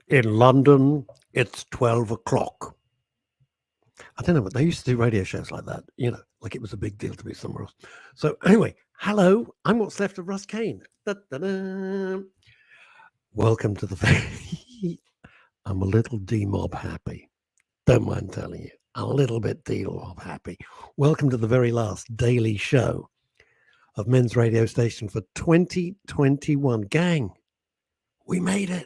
In London, it's 12 o'clock. I don't know what they used to do radio shows like that, like it was a big deal to be somewhere else. So, anyway, hello, I'm what's left of Russ Kane. Da-da-da. Welcome to the. I'm a little D-mob happy. Don't mind telling you. A little bit D-mob happy. Welcome to the very last daily show of Men's Radio Station for 2021. Gang, we made it.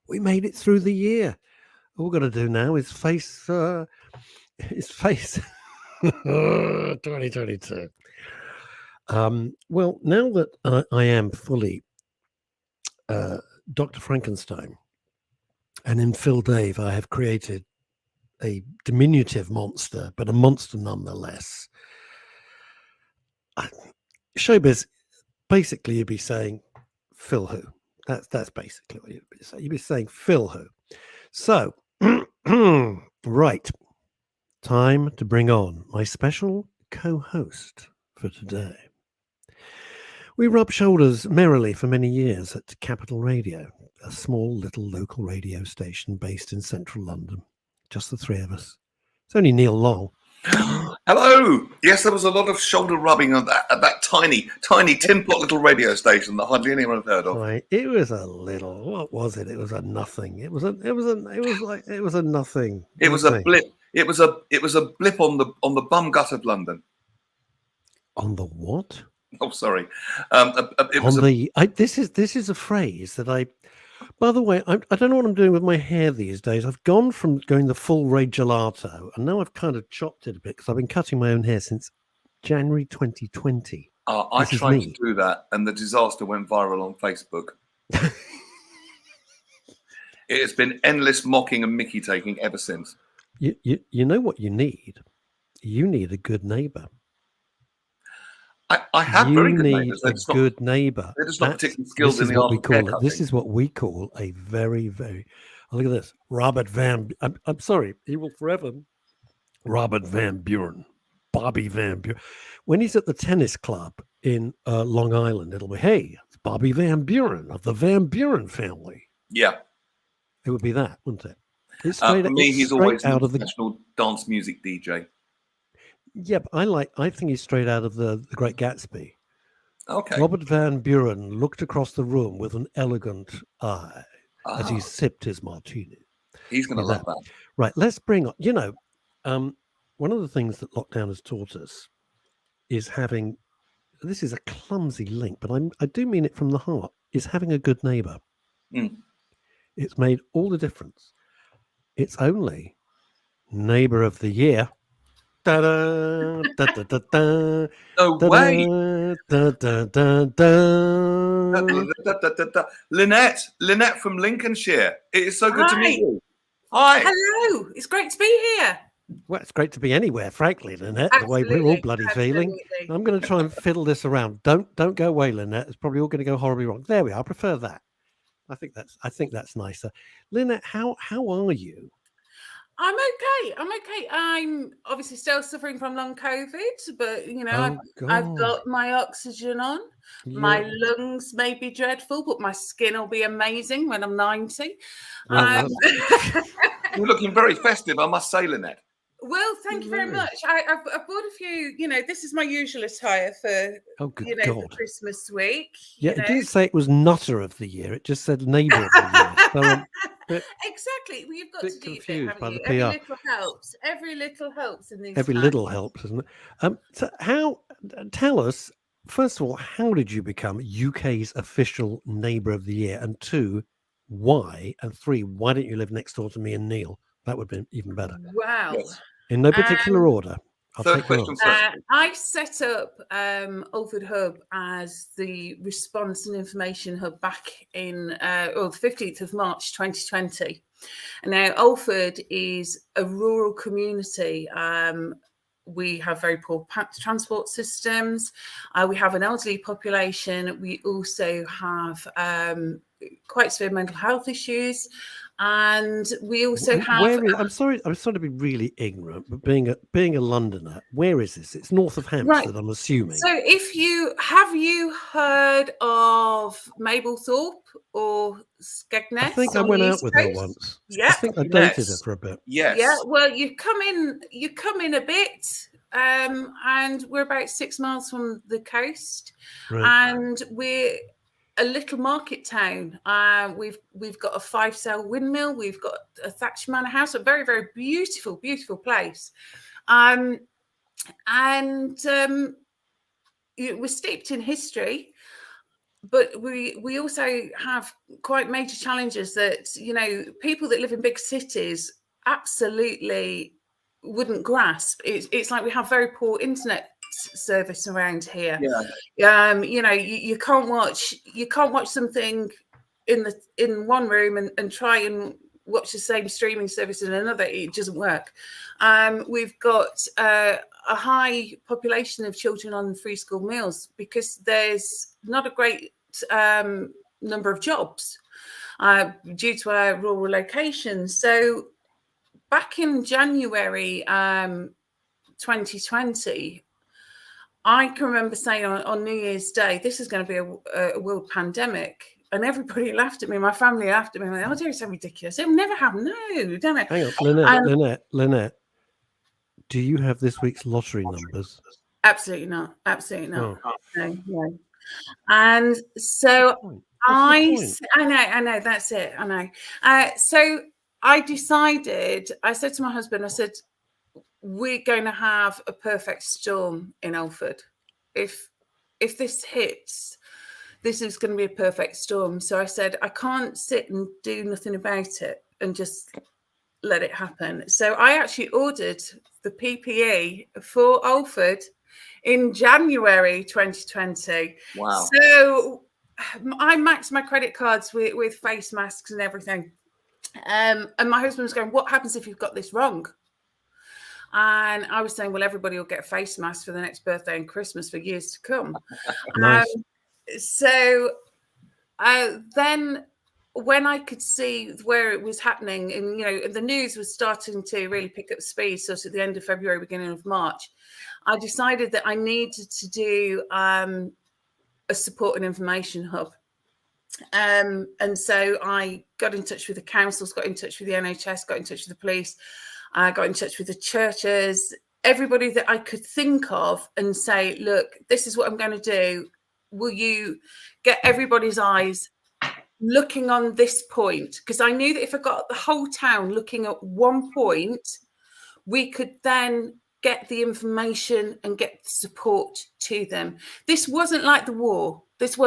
We made it through the year. All we've got to do now is face 2022. Well, now that I am fully Dr. Frankenstein, and in Phil Dave, I have created a diminutive monster, but a monster nonetheless. Showbiz, basically, you'd be saying, Phil who? That's basically what you'd be saying. You'd be saying, Phil who? So, right. Time to bring on my special co-host for today. We rubbed shoulders merrily for many years at Capital Radio, a small little local radio station based in central London. Just the three of us. It's only Neil Long. Hello. Yes, there was a lot of shoulder rubbing at that tiny tin pot little radio station that hardly anyone had heard of. Right. It was a little. What was it? It was a nothing. It was a nothing. It was a blip. It was a blip on the bum gut of London. On the what? Oh, sorry. This is a phrase that I. By the way, I don't know what I'm doing with my hair these days. I've gone from going the full Ray Gelato, and now I've kind of chopped it a bit because I've been cutting my own hair since January 2020. I tried to do that, and the disaster went viral on Facebook. It has been endless mocking and Mickey taking ever since. You know what you need? You need a good neighbour. I have very good neighbours. A good neighbour. They're just not particularly skilled in the art of haircutting. This is what we call a very, very. Oh, look at this, Robert Van. I'm sorry, he will forever. Robert Van Buren, Bobby Van Buren. When he's at the tennis club in Long Island, it'll be, hey, it's Bobby Van Buren of the Van Buren family. Yeah, it would be that, wouldn't it? It's straight, for me, he's always out of the professional dance music DJ. Yeah, but I think he's straight out of the Great Gatsby. Okay. Robert Van Buren looked across the room with an elegant eye as he sipped his martini. He's going to love that. Right, let's bring on, one of the things that lockdown has taught us is having, this is a clumsy link, but I do mean it from the heart, is having a good neighbour. Mm. It's made all the difference. It's only Neighbour of the Year. Da-da, da-da-da-da, no way. Lynette from Lincolnshire. It is so good to meet you. Hi. Hello. It's great to be here. Well, it's great to be anywhere, frankly, Lynette. Absolutely, the way we're all bloody feeling. I'm going to try and fiddle this around. Don't go away, Lynette. It's probably all going to go horribly wrong. There we are. I prefer that. I think that's nicer. Lynette, how are you? I'm okay. I'm obviously still suffering from long COVID, but I've got my oxygen on. Yeah. My lungs may be dreadful, but my skin will be amazing when I'm 90. You're looking very festive, I must say, Lynette. Well, thank you very much. I've bought a few. This is my usual attire for for Christmas week. Yeah, it didn't say it was Nutter of the Year. It just said Neighbour of the Year. Exactly. Well, you've got to do confused it, by the PR. PR. Every little helps in these. Every times. Little helps, isn't it? So tell us, first of all, how did you become UK's official Neighbour of the Year? And 2, why? And 3, why don't you live next door to me and Neil? That would be even better. Wow. Yes. In no particular order. Third question first. I set up Alford Hub as the response and information hub back in the 15th of March 2020. And now Alford is a rural community. We have very poor transport systems. We have an elderly population. We also have quite severe mental health issues. And we also have. Where is? I'm sorry to be really ignorant, but being a Londoner, where is this? It's north of Hampstead, I'm assuming. So if you heard of Mablethorpe or Skegness? I think I went out with her once. Yeah, I think I dated her for a bit. Yes. Yeah. Well, you come in a bit, and we're about 6 miles from the coast, Right. and we're a little market town. We've got a 5-cell windmill. We've got a thatched manor house. A very, very beautiful, beautiful place. We're steeped in history, but we also have quite major challenges that, people that live in big cities absolutely wouldn't grasp. It's like we have very poor internet service around here. Yeah. You can't watch something in one room and try and watch the same streaming service in another. It doesn't work. We've got a high population of children on free school meals because there's not a great number of jobs due to our rural locations. So back in January 2020, I can remember saying on New Year's Day, this is going to be a world pandemic. And everybody laughed at me. My family laughed at me. Like, oh, dear, it's so ridiculous. It will never happen. No, don't it? Hang on, Lynette. Do you have this week's lottery numbers? Absolutely not. Absolutely not. Oh. No. And so I know. That's it. I know. So I decided. I said to my husband, I said, we're going to have a perfect storm in Alford. If this hits, this is going to be a perfect storm. So I said, I can't sit and do nothing about it and just let it happen. So I actually ordered the PPE for Alford in January 2020. Wow. So I maxed my credit cards with face masks and everything. And my husband was going, what happens if you've got this wrong? And I was saying, well, everybody will get face masks for the next birthday and Christmas for years to come. Nice. So then when I could see where it was happening, and the news was starting to really pick up speed, so at the end of February, beginning of March, I decided that I needed to do a support and information hub. And so I got in touch with the councils, got in touch with the NHS, got in touch with the police, got in touch with the churches, everybody that I could think of, and say, look, this is what I'm going to do. Will you get everybody's eyes looking on this point? Because I knew that if I got the whole town looking at one point, we could then get the information and get the support to them. This wasn't like the war. With the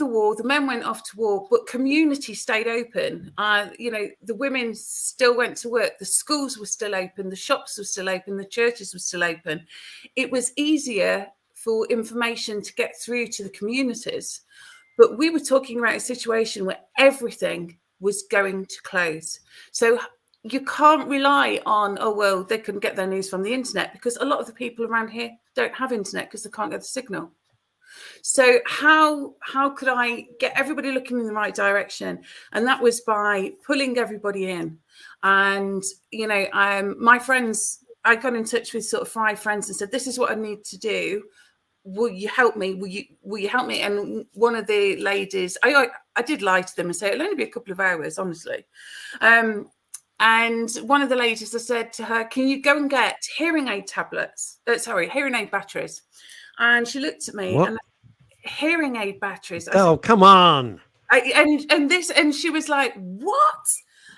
war, the men went off to war, but community stayed open. The women still went to work. The schools were still open. The shops were still open. The churches were still open. It was easier for information to get through to the communities. But we were talking about a situation where everything was going to close. So you can't rely on, they can get their news from the internet, because a lot of the people around here don't have internet because they can't get the signal. So how could I get everybody looking in the right direction? And that was by pulling everybody in. And, my friends, I got in touch with sort of 5 friends and said, this is what I need to do. Will you help me? Will you help me? And one of the ladies, I did lie to them and say it'll only be a couple of hours, honestly. And one of the ladies, I said to her, can you go and get hearing aid batteries? And she looked at me. What? And hearing aid batteries. Oh, come on. And she was like, what?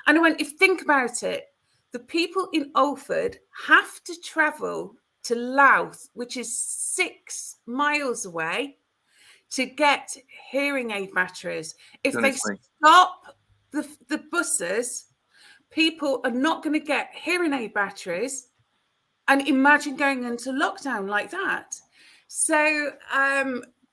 And I went, think about it. The people in Alford have to travel to Louth, which is 6 miles away, to get hearing aid batteries. If they stop the buses, people are not going to get hearing aid batteries. And imagine going into lockdown like that. So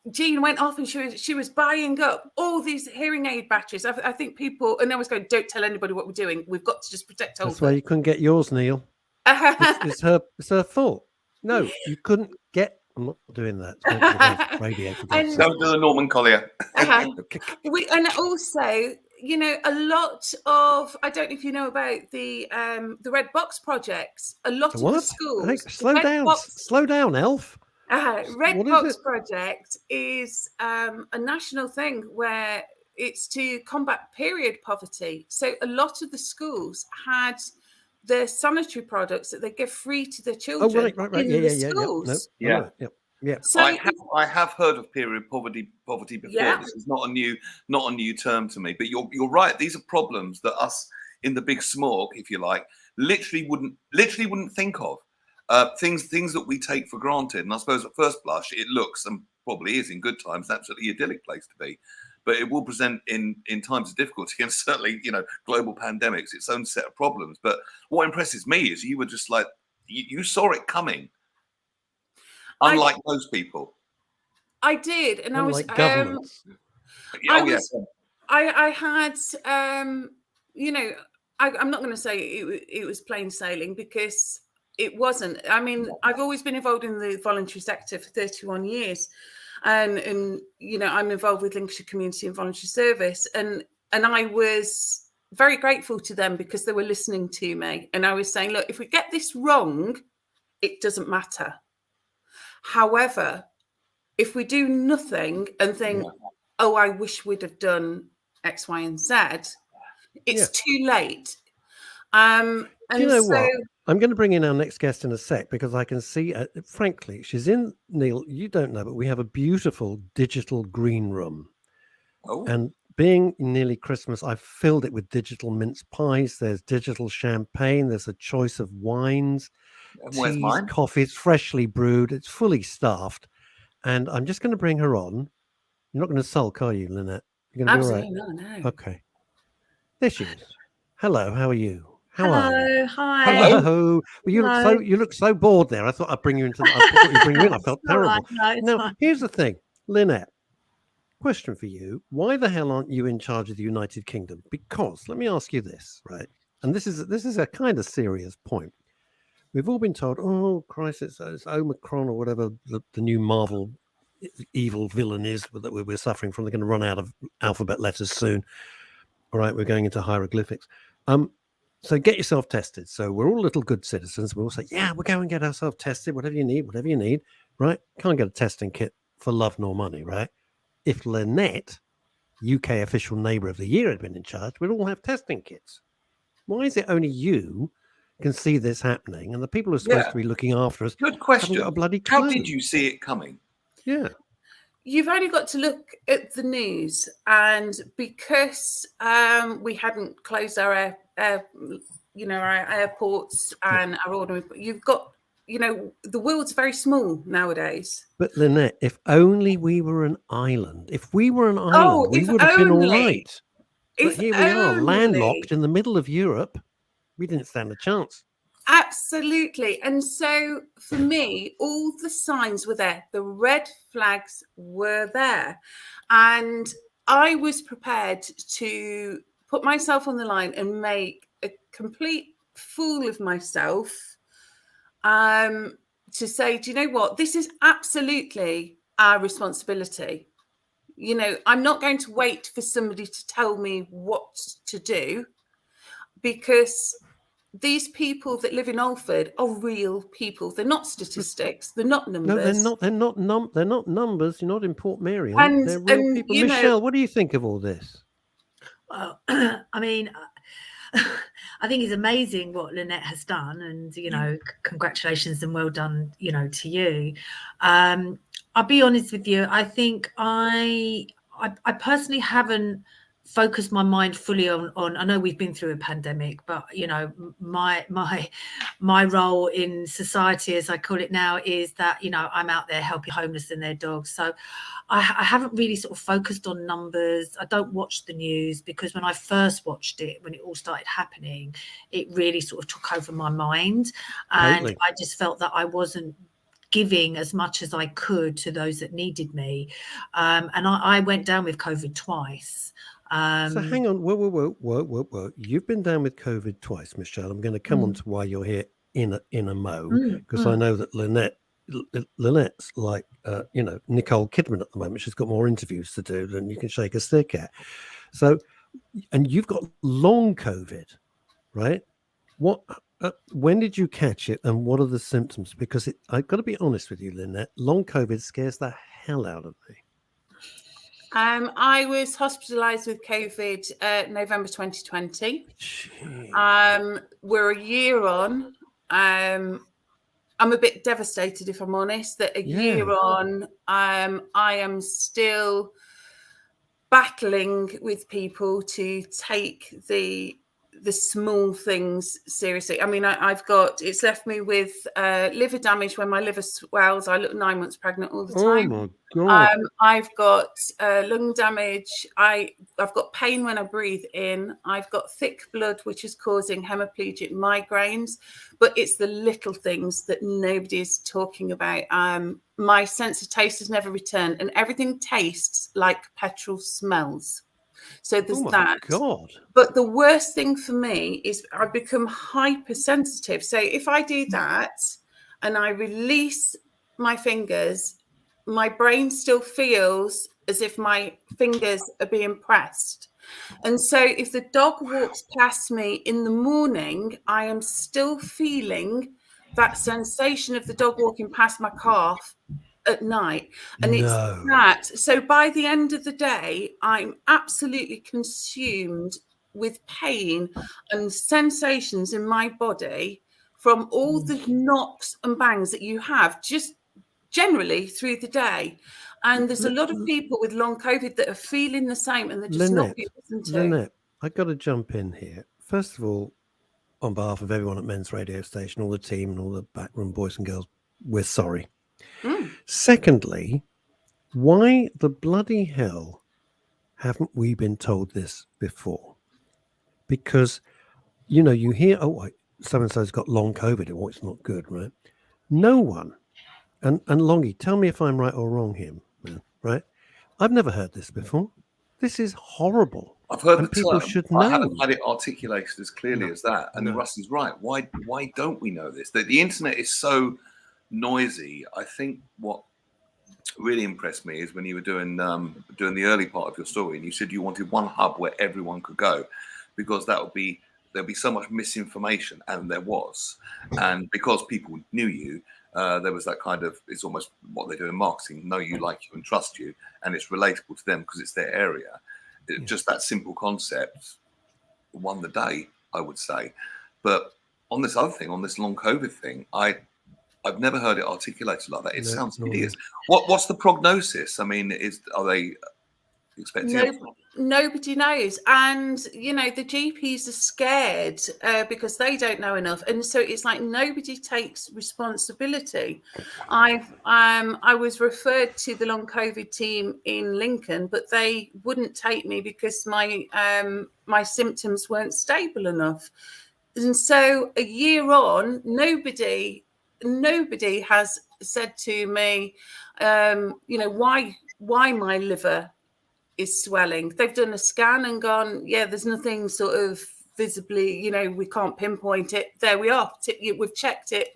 Jean went off and she was buying up all these hearing aid batteries. I think people, and I was going, don't tell anybody what we're doing. We've got to just protect Alford. That's why you couldn't get yours, Neil. It's her fault. No, you couldn't get I'm not doing that. It's meant to be against radio, for God's And- sake. Don't do the Norman Collier. And also, you know, a lot of, I don't know if you know about the Red Box projects. A lot of the What? schools. Hey, the slow Red down. Box- Slow down, Elf. Red What is Box it? project is a national thing where it's to combat period poverty. So a lot of the schools had the sanitary products that they give free to their Oh, children right. in Yeah, the yeah. schools. No, Yeah. all right, yeah. So I have heard of period poverty before. Yeah. This is not a new term to me. But you're right. These are problems that us in the big smog, if you like, literally wouldn't think of. Things that we take for granted. And I suppose at first blush, it looks and probably is in good times an absolutely idyllic place to be. But it will present in times of difficulty and certainly, you know, global pandemics, its own set of problems. But what impresses me is you were just like, you saw it coming. Unlike most people. I did, and Unlike I was governments. I had you know, I'm not going to say it was plain sailing, because it wasn't. I mean, I've always been involved in the voluntary sector for 31 years, and you know, I'm involved with Lincolnshire Community and Voluntary Service, and I was very grateful to them because they were listening to me, and I was saying, look, if we get this wrong, it doesn't matter. However, if we do nothing and think, oh, I wish we'd have done X, Y, and Z, it's too late. And do you know what? I'm going to bring in our next guest in a sec, because I can see, frankly, she's in, Neil, you don't know, but we have a beautiful digital green room. Oh. And being nearly Christmas, I've filled it with digital mince pies. There's digital champagne. There's a choice of wines, Where's teas, mine? coffees, freshly brewed. It's fully staffed. And I'm just going to bring her on. You're not going to sulk, are you, Lynette? You're going to be all right? Absolutely not, no. Okay. There she is. Hello, how are you? How are you? Hello, hi. Hello. Well, you look so bored there. I thought I'd bring you into. I thought you'd bring you in. I felt All right, terrible. no, it's Now, fine. here's the thing, Lynette. Question for you: why the hell aren't you in charge of the United Kingdom? Because let me ask you this, right? And this is a kind of serious point. We've all been told, oh Christ, it's Omicron or whatever the new Marvel evil villain is that we're suffering from. They're going to run out of alphabet letters soon. All right, we're going into hieroglyphics. So get yourself tested. So we're all little good citizens. We all say, yeah, we'll go and get ourselves tested, whatever you need, right? Can't get a testing kit for love nor money, right? If Lynette, UK official neighbour of the year, had been in charge, we'd all have testing kits. Why is it only you can see this happening, and the people who are supposed to be looking after us Good haven't question. got a bloody clue? How did you see it coming? Yeah. You've only got to look at the news, and because we hadn't closed our airports and our ordinary, you've got, you know, the world's very small nowadays. But Lynette, if only we were an island. If we were an island, we if would have been all only. right. But If here we are, only. landlocked in the middle of Europe. We didn't stand a chance. Absolutely. And so for me, all the signs were there. The red flags were there. And I was prepared to put myself on the line and make a complete fool of myself, to say, do you know what? This is absolutely our responsibility. You know, I'm not going to wait for somebody to tell me what to do, because these people that live in Alford are real people. They're not statistics. They're not numbers. No, they're not numbers. You're not in Port Merion. And- They're real and, people. you know- Michelle, what do you think of all this? Well, I mean, I think it's amazing what Lynette has done, and you know, congratulations and well done, you know, to you. I'll be honest with you. I think I personally haven't focused my mind fully on. I know we've been through a pandemic, but you know, my role in society, as I call it now, is that, you know, I'm out there helping homeless and their dogs. So I haven't really sort of focused on numbers. I don't watch the news, because when I first watched it, when it all started happening, it really sort of took over my mind, and Totally. I just felt that I wasn't giving as much as I could to those that needed me. And I went down with COVID twice. So hang on. Whoa. You've been down with COVID twice, Michelle. I'm going to come on to why you're here in a mo, because I know that Lynette Lynette's like, Nicole Kidman at the moment. She's got more interviews to do than you can shake a stick at. So, and you've got long COVID, right? What? When did you catch it, and what are the symptoms? Because I've got to be honest with you, Lynette. Long COVID scares the hell out of me. I was hospitalised with COVID November 2020. Jeez. We're a year on. I'm a bit devastated, if I'm honest, that a year on, I am still battling with people to take the small things seriously. I mean, it's left me with liver damage when my liver swells. I look 9 months pregnant all the time. Oh my God. I've got lung damage. I've got pain when I breathe in. I've got thick blood, which is causing hemiplegic migraines. But it's the little things that nobody is talking about. My sense of taste has never returned, and everything tastes like petrol smells. So there's that. God. But the worst thing for me is I've become hypersensitive. So if I do that and I release my fingers, my brain still feels as if my fingers are being pressed. And so if the dog walks past me in the morning, I am still feeling that sensation of the dog walking past my calf at night. And it's that. So by the end of the day, I'm absolutely consumed with pain and sensations in my body from all the knocks and bangs that you have just generally through the day. And there's a lot of people with long COVID that are feeling the same, and they're just not being listened to. Lynette, I've got to jump in here. First of all, on behalf of everyone at Men's Radio Station, all the team and all the backroom boys and girls, we're sorry. Secondly, why the bloody hell haven't we been told this before? Because, you hear, so-and-so's got long COVID. Oh, it's not good, right? No one, and Longy, tell me if I'm right or wrong here, man, right? I've never heard this before. This is horrible. I've heard and the people term. should know. I haven't had it articulated as clearly as that. And Rusty's right. Why don't we know this? The internet is so noisy. I think what really impressed me is when you were doing the early part of your story, and you said you wanted one hub where everyone could go, because there'd be so much misinformation, and there was. And because people knew you, there was that kind of, it's almost what they do in marketing, know you, like you, and trust you, and it's relatable to them because it's their area. Just that simple concept won the day, I would say. But on this other thing, on this long COVID thing, I've never heard it articulated like that. It sounds hideous. What's the prognosis? I mean, are they expecting? Nobody knows, and the GPs are scared because they don't know enough, and so it's like nobody takes responsibility. I was referred to the long COVID team in Lincoln, but they wouldn't take me because my symptoms weren't stable enough, and so a year on, nobody has said to me, why my liver is swelling. They've done a scan and gone, there's nothing sort of visibly, we can't pinpoint it. There we are. We've checked it.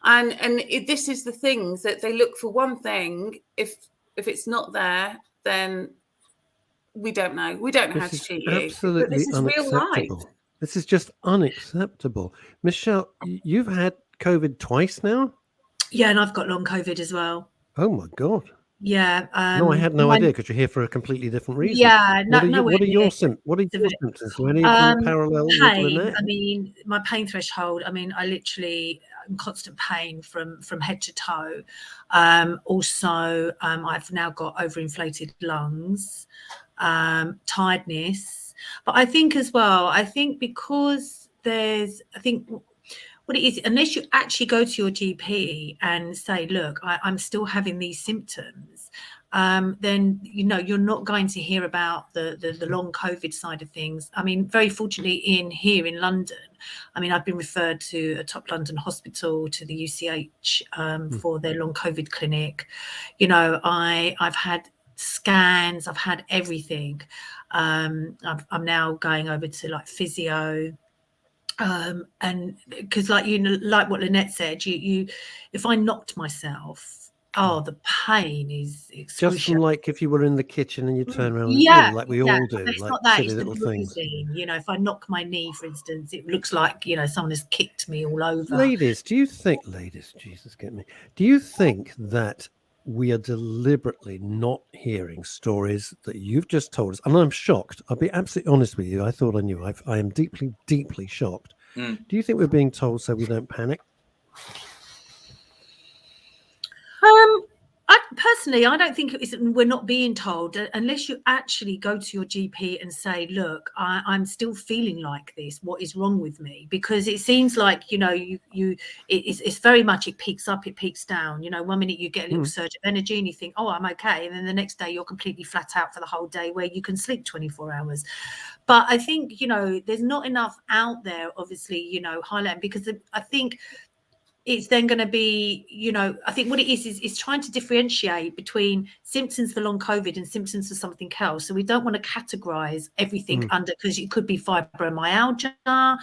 And this is the things that they look for one thing. If it's not there, then we don't know. We don't know how to treat you. Absolutely this is unacceptable. Real life. This is just unacceptable. Michelle, you've had COVID twice now? Yeah, and I've got long COVID as well. Oh my God. Yeah. No, I had no idea, because you're here for a completely different reason. Yeah. What are your symptoms? Do any of them parallel with Lynette? I mean, my pain threshold, I literally in constant pain from head to toe. Also, I've now got overinflated lungs, tiredness. But I think as well, because what it is, unless you actually go to your GP and say, look, I'm still having these symptoms, then, you're not going to hear about the long COVID side of things. I mean, very fortunately here in London, I've been referred to a top London hospital, to the UCH for their long COVID clinic. I've had scans, I've had everything. I'm now going over to like physio. And because, like, you know, like what Lynette said, you if I knocked myself, the pain is Just excruciating. from like if you were in the kitchen and you turn around, Yeah, like we all do, but it's like not that, silly it's the little things. bruising. You know, if I knock my knee, for instance, it looks like, you know, someone has kicked me all over. Ladies, Jesus, get me. Do you think that we are deliberately not hearing stories that you've just told us? And I'm shocked. I'll be absolutely honest with you. I thought I knew. I am deeply, deeply shocked. Mm. Do you think we're being told so we don't panic? I don't think we're not being told, unless you actually go to your GP and say, look, I'm still feeling like this. What is wrong with me? Because it seems like, you know, it's very much, it peaks up, it peaks down. You know, one minute you get a little surge of energy and you think, oh, I'm okay. And then the next day you're completely flat out for the whole day, where you can sleep 24 hours. But I think, you know, there's not enough out there, obviously, you know, highlighting, because I think it's then going to be, you know, I think what it is trying to differentiate between symptoms for long COVID and symptoms for something else. So we don't want to categorize everything under, because it could be fibromyalgia.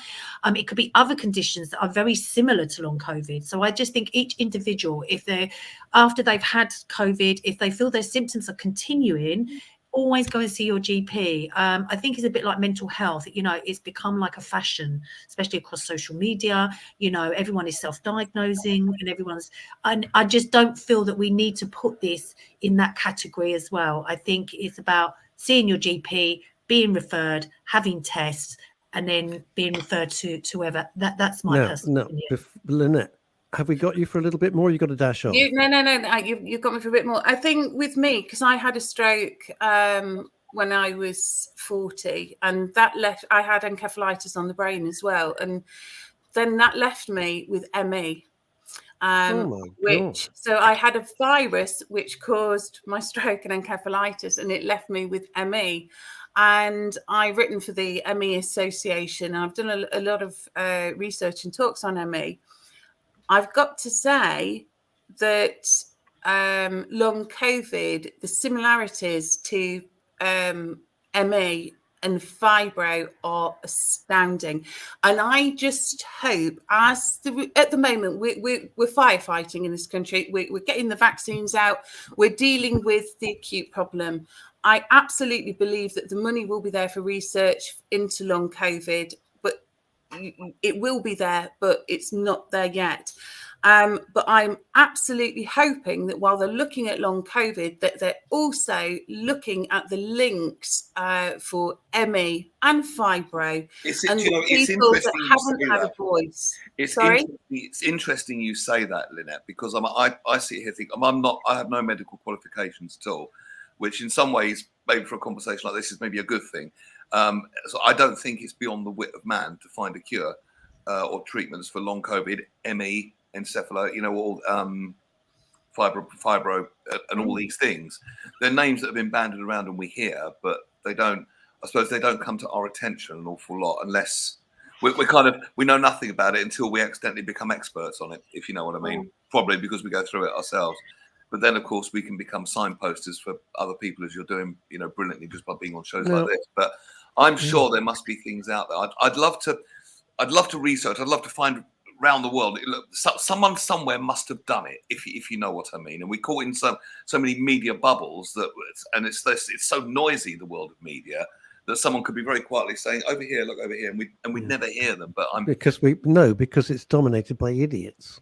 It could be other conditions that are very similar to long COVID. So I just think each individual, if they're, after they've had COVID, if they feel their symptoms are continuing, always go and see your GP. I think it's a bit like mental health. You know, it's become like a fashion, especially across social media. You know, everyone is self-diagnosing and I just don't feel that we need to put this in that category as well. I think it's about seeing your GP, being referred, having tests, and then being referred to whoever. That's my personal opinion. Lynette, have we got you for a little bit more? You got to dash off. No. You've got me for a bit more. I think with me, because I had a stroke when I was 40, and that left, I had encephalitis on the brain as well, and then that left me with ME. So I had a virus which caused my stroke and encephalitis, and it left me with ME. And I've written for the ME Association. I've done a lot of research and talks on ME. I've got to say that long COVID, the similarities to ME and fibro are astounding. And I just hope, at the moment, we're firefighting in this country. We're getting the vaccines out. We're dealing with the acute problem. I absolutely believe that the money will be there for research into long COVID, but it will be there, but it's not there yet. But I'm absolutely hoping that while they're looking at long COVID, that they're also looking at the links for ME and fibro. It's interesting that haven't had a voice. It's interesting you say that, Lynette, because I sit here thinking I have no medical qualifications at all, which in some ways, maybe for a conversation like this, is maybe a good thing. So I don't think it's beyond the wit of man to find a cure or treatments for long COVID, ME, encephalo, you know, all fibro, and all these things. They're names that have been bandied around and we hear, but they don't. I suppose they don't come to our attention an awful lot unless we know nothing about it until we accidentally become experts on it, if you know what I mean. Probably because we go through it ourselves. But then, of course, we can become signposters for other people, as you're doing, you know, brilliantly just by being on shows like this. But I'm sure there must be things out there. I'd love to research. I'd love to find around the world. Look, someone somewhere must have done it, if you know what I mean. And we caught in so many media bubbles and it's so noisy, the world of media, that someone could be very quietly saying, "Over here, look over here," and we never hear them. But because it's dominated by idiots.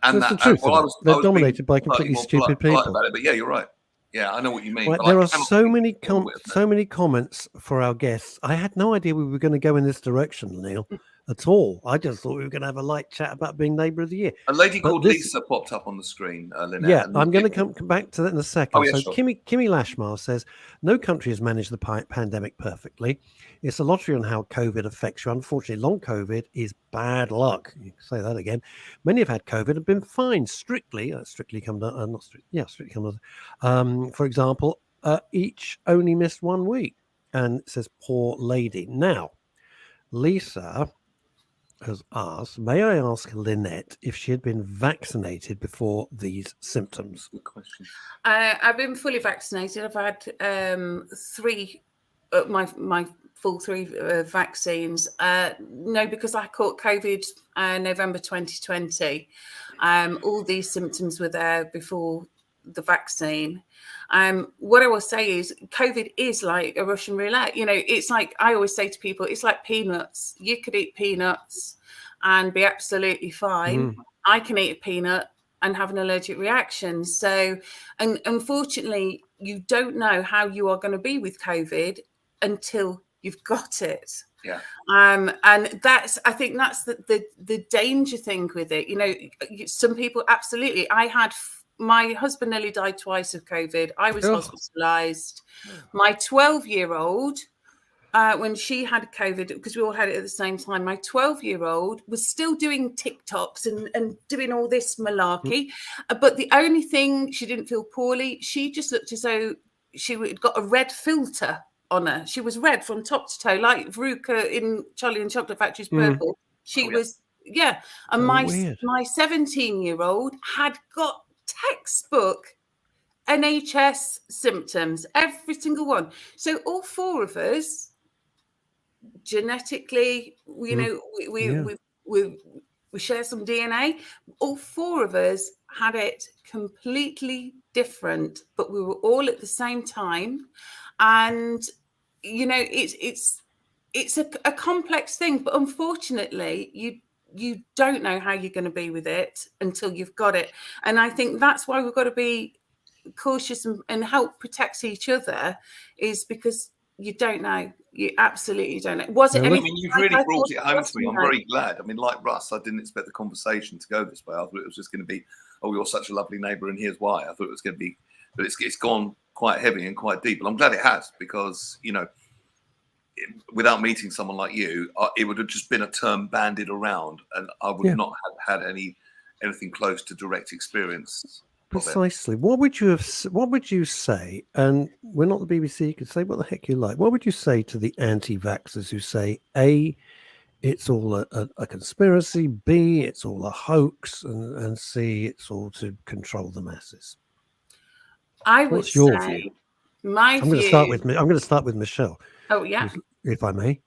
And that's the truth. They're dominated by completely stupid people. About it, but yeah, you're right. Yeah, I know what you mean. Right, there are so many comments for our guests. I had no idea we were going to go in this direction, Neil, at all. I just thought we were going to have a light chat about being Neighbour of the Year. A lady called Lisa popped up on the screen, Lynette. Yeah, I'm going to come back to that in a second. Oh, yeah, so Kimmy Lashmar says, no country has managed the pandemic perfectly. It's a lottery on how COVID affects you. Unfortunately, long COVID is bad luck. You can say that again. Many have had COVID and been fine. Strictly come down. For example, each only missed 1 week. And it says, poor lady. Now, Lisa has asked, may I ask Lynette if she had been vaccinated before these symptoms? Good question. I've been fully vaccinated. I've had 3. My full 3 vaccines. No, because I caught COVID November 2020. All these symptoms were there before the vaccine. What I will say is COVID is like a Russian roulette. You know, it's like, I always say to people, it's like peanuts. You could eat peanuts and be absolutely fine. I can eat a peanut and have an allergic reaction. So, and unfortunately, you don't know how you are going to be with COVID until you've got it. Yeah. And that's, I think that's the danger thing with it. You know, some people, absolutely. My husband nearly died twice of COVID. I was hospitalized. My 12-year-old, when she had COVID, because we all had it at the same time, my 12-year-old was still doing TikToks and doing all this malarkey. But the only thing, she didn't feel poorly. She just looked as though she had got a red filter on her. She was red from top to toe, like Veruca in Charlie and Chocolate Factory's Purple. She was, yeah. And my 17-year-old had got textbook NHS symptoms, every single one. So all 4 of us, genetically, you know, we share some DNA. All 4 of us had it completely different, but we were all at the same time. And you know, it's a complex thing, but unfortunately, you don't know how you're going to be with it until you've got it. And I think that's why we've got to be cautious and help protect each other, is because you don't know. You absolutely don't know. Was it? I mean, you've really brought it home to me. I'm very glad. I mean, like Russ, I didn't expect the conversation to go this way. I thought it was just going to be, oh, you're such a lovely neighbour, and here's why. I thought it was going to be, but it's gone quite heavy and quite deep. But I'm glad it has, because, you know, without meeting someone like you, it would have just been a term bandied around, and I would not have had anything close to direct experience. Precisely. What would you say? And we're not the BBC. You can say what the heck you like. What would you say to the anti-vaxxers who say, A, it's all a conspiracy, B, it's all a hoax, and C, it's all to control the masses? I would What's your say, view? I'm going to start with Michelle. Oh yeah, if I may.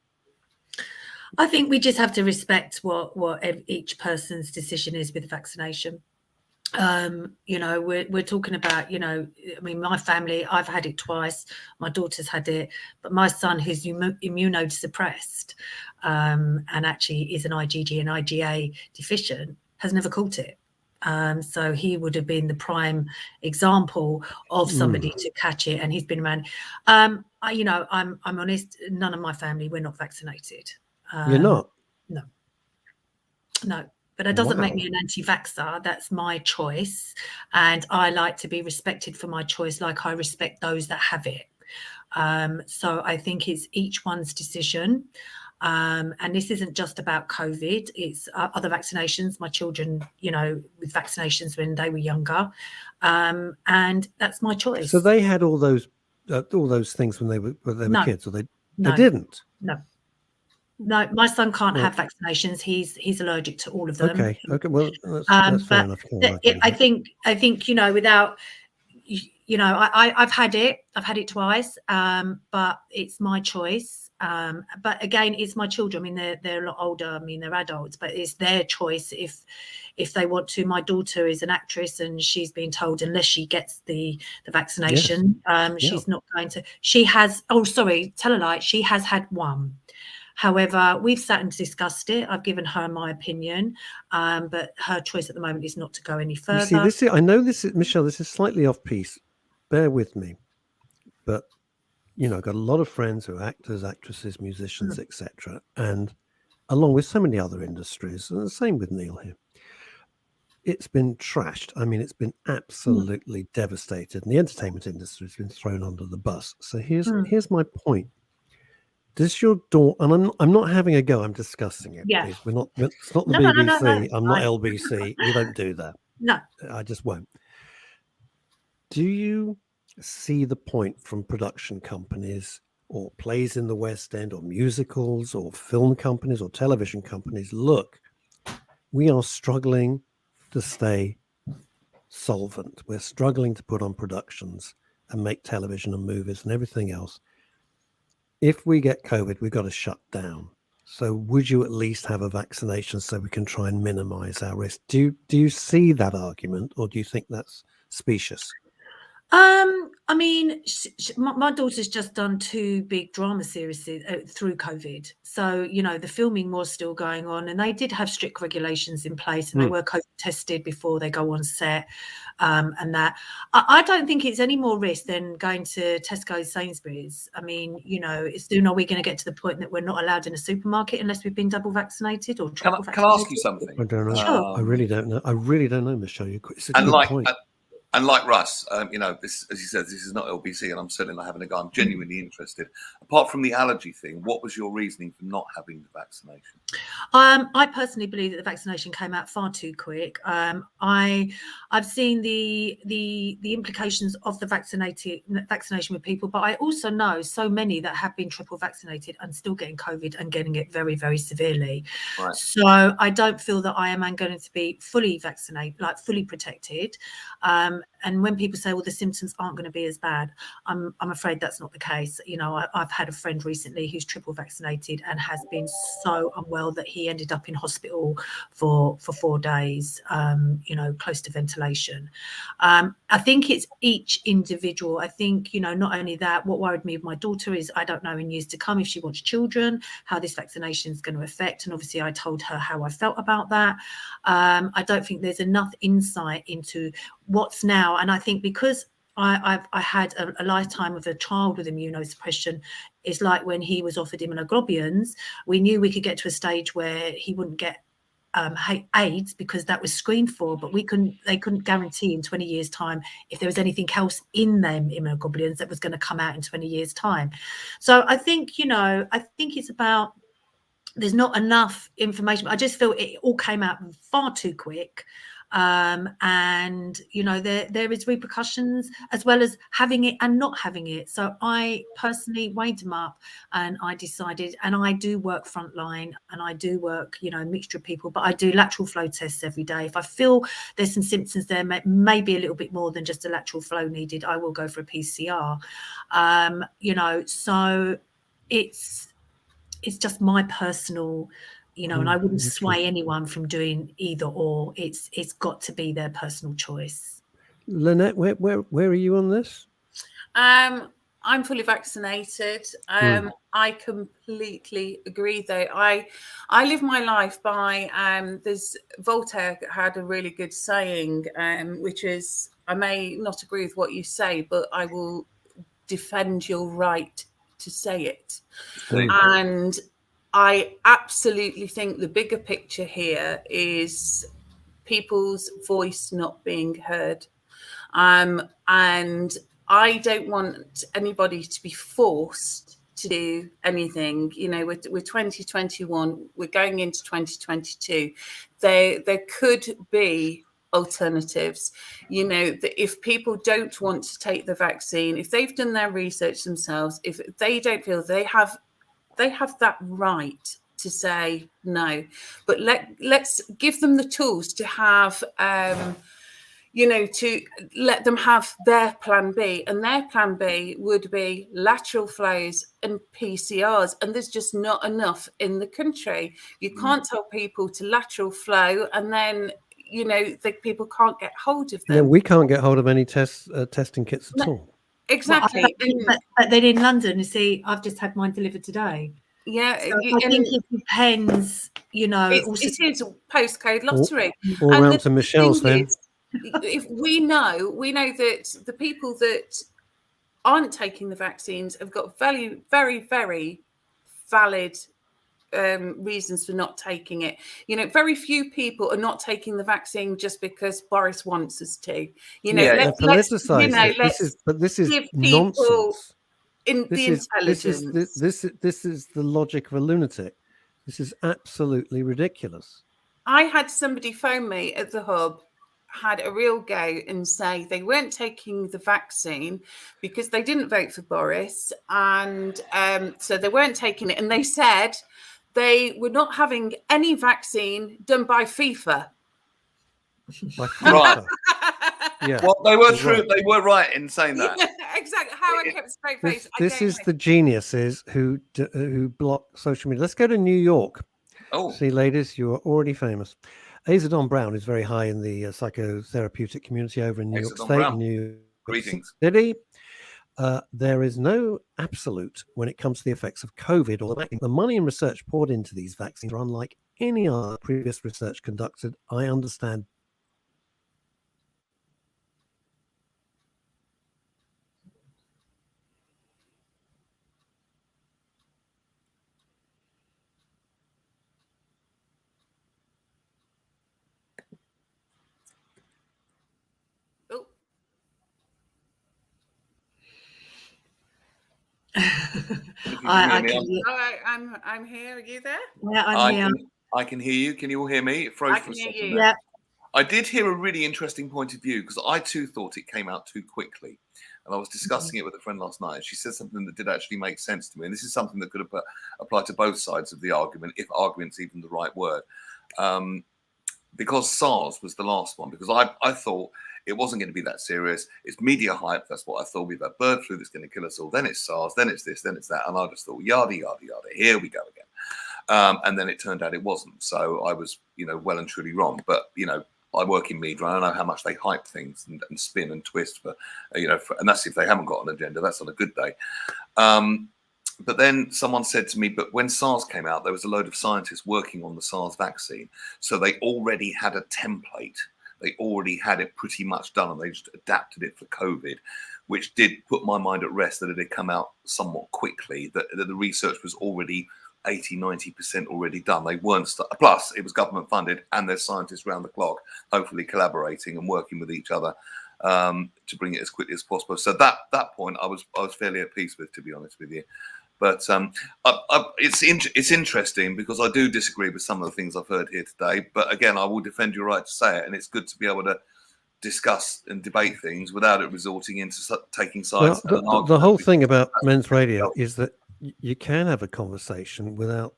I think we just have to respect what each person's decision is with vaccination. You know, we're talking about, you know, I mean, my family, I've had it twice. My daughter's had it, but my son, who's immunosuppressed and actually is an IgG and IgA deficient, has never caught it. So he would have been the prime example of somebody to catch it, and he's been around. You know, I'm honest. None of my family, we're not vaccinated. You're not? No. But it doesn't make me an anti-vaxxer. That's my choice. And I like to be respected for my choice, like I respect those that have it. So I think it's each one's decision. And this isn't just about COVID. It's other vaccinations. My children, you know, with vaccinations when they were younger. And that's my choice. So they had all those things when they were kids, or they didn't? No, my son can't have vaccinations. He's allergic to all of them. Okay. Well, that's fair enough. I think you know, without, you know, I've had it. I've had it twice. But it's my choice. But again, it's my children. I mean, they're a lot older. I mean, they're adults, but it's their choice if they want to. My daughter is an actress, and she's been told unless she gets the vaccination, she's not going to. She has. Oh, sorry, tell a lie. She has had one. However, we've sat and discussed it. I've given her my opinion, but her choice at the moment is not to go any further. You see, I know this is, Michelle, this is slightly off piece. Bear with me. But, you know, I've got a lot of friends who are actors, actresses, musicians, etc. And along with so many other industries, and the same with Neil here, it's been trashed. I mean, it's been absolutely devastated. And the entertainment industry has been thrown under the bus. So here's my point. Does your daughter, and I'm not having a go, I'm discussing it. Yeah. It's not the BBC. No, I'm not LBC. We don't do that. No. I just won't. Do you see the point from production companies or plays in the West End or musicals or film companies or television companies? Look, we are struggling to stay solvent. We're struggling to put on productions and make television and movies and everything else. if we get COVID, we've got to shut down. So would you at least have a vaccination so we can try and minimize our risk? Do you see that argument, or do you think that's specious? I mean, my daughter's just done 2 big drama series through COVID. So, you know, the filming was still going on, and they did have strict regulations in place, and they were COVID tested before they go on set. And that I don't think it's any more risk than going to Tesco's, Sainsbury's. I mean, you know, soon are we going to get to the point that we're not allowed in a supermarket unless we've been double vaccinated or triple vaccinated? Can I ask you something? I don't know. Sure. I really don't know. I really don't know, Michelle. It's a And good like, point. and like Russ, you know, this, as you said, this is not LBC, and I'm certainly not having a go. I'm genuinely interested. Apart from the allergy thing, what was your reasoning for not having the vaccination? I personally believe that the vaccination came out far too quick. I've seen the implications of the vaccination with people, but I also know so many that have been triple vaccinated and still getting COVID and getting it very, very severely. Right. So I don't feel that I am going to be fully vaccinated, like fully protected. And when people say, well, the symptoms aren't going to be as bad, I'm afraid that's not the case. You know, I've had a friend recently who's triple vaccinated and has been so unwell that he ended up in hospital for 4 days, you know, close to ventilation. I think it's each individual. I think, you know, not only that, what worried me with my daughter is I don't know in years to come if she wants children, how this vaccination is going to affect. And obviously I told her how I felt about that. I don't think there's enough insight into what's now. And I think because I had a lifetime of a child with immunosuppression, it's like when he was offered immunoglobulins, we knew we could get to a stage where he wouldn't get AIDS because that was screened for, but they couldn't guarantee in 20 years time if there was anything else in them immunoglobulins that was going to come out in 20 years time. So I think, you know, I think it's about, there's not enough information. I just feel it all came out far too quick. And you know, there is repercussions as well as having it and not having it. So I personally weighed them up and I decided, and I do work frontline and I do work, you know, a mixture of people, but I do lateral flow tests every day. If I feel there's some symptoms there, maybe a little bit more than just a lateral flow needed, I will go for a PCR. You know, so it's just my personal, you know, and I wouldn't sway anyone from doing either or. It's got to be their personal choice. Lynette, where are you on this? I'm fully vaccinated. I completely agree, though. I live my life by there's Voltaire had a really good saying, which is, I may not agree with what you say, but I will defend your right to say it. And I absolutely think the bigger picture here is people's voice not being heard. And I don't want anybody to be forced to do anything. You know, we're 2021, we're going into 2022. There could be alternatives. You know, that if people don't want to take the vaccine, if they've done their research themselves, if they don't feel they have that right to say no, but let's give them the tools to have, you know, to let them have their plan B, and their plan B would be lateral flows and PCRs, and there's just not enough in the country. You can't tell people to lateral flow and then, you know, people can't get hold of them. Yeah, we can't get hold of any testing kits at all. Exactly. Well, but then in London, you see, I've just had mine delivered today. Yeah, so I think it depends, you know. It is a postcode lottery. All round to Michelle's then. If we know that the people that aren't taking the vaccines have got very, very valid reasons for not taking it. You know, very few people are not taking the vaccine just because Boris wants us to. You know, let's politicize. You know, this is give nonsense. Intelligence. This is the logic of a lunatic. This is absolutely ridiculous. I had somebody phone me at the hub, had a real go and say they weren't taking the vaccine because they didn't vote for Boris, and so they weren't taking it. And they said they were not having any vaccine done by FIFA. By FIFA. Yeah. Well, they were true. Right. They were right in saying that. exactly how I kept a straight face. This is the geniuses who block social media. Let's go to New York. Oh, See, ladies, you are already famous. Asa Don Brown is very high in the psychotherapeutic community over in New Asa York Don State, Brown. and New York Greetings. City. There is no absolute when it comes to the effects of COVID or the vaccine. The money and research poured into these vaccines are unlike any other previous research conducted. I understand. Oh. I can. All right, I'm here. Are you there? Yeah, I'm here. I can hear you. Can you all hear me? It froze I for can a hear second you. there. Yeah. I did hear a really interesting point of view because I too thought it came out too quickly. And I was discussing it with a friend last night. And she said something that did actually make sense to me. And this is something that could apply to both sides of the argument, if argument's even the right word. Because SARS was the last one, because I thought it wasn't going to be that serious. It's media hype. That's what I thought. We've had bird flu that's going to kill us all. Then it's SARS. Then it's this. Then it's that. And I just thought, yada, yada, yada. Here we go again. And then it turned out it wasn't. So I was, well and truly wrong. But, I work in media. I know how much they hype things and spin and twist for, and that's if they haven't got an agenda. That's on a good day. But then someone said to me, but when SARS came out, there was a load of scientists working on the SARS vaccine. So they already had a template. They already had it pretty much done, and they just adapted it for COVID, which did put my mind at rest that it had come out somewhat quickly, that the research was already 80-90% already done. They weren't plus it was government funded, and there's scientists around the clock hopefully collaborating and working with each other to bring it as quickly as possible. So that point I was fairly at peace with, to be honest with you. But it's interesting because I do disagree with some of the things I've heard here today. But again, I will defend your right to say it, and it's good to be able to discuss and debate things without it resorting into taking sides. Well, the whole thing about men's radio is that you can have a conversation without,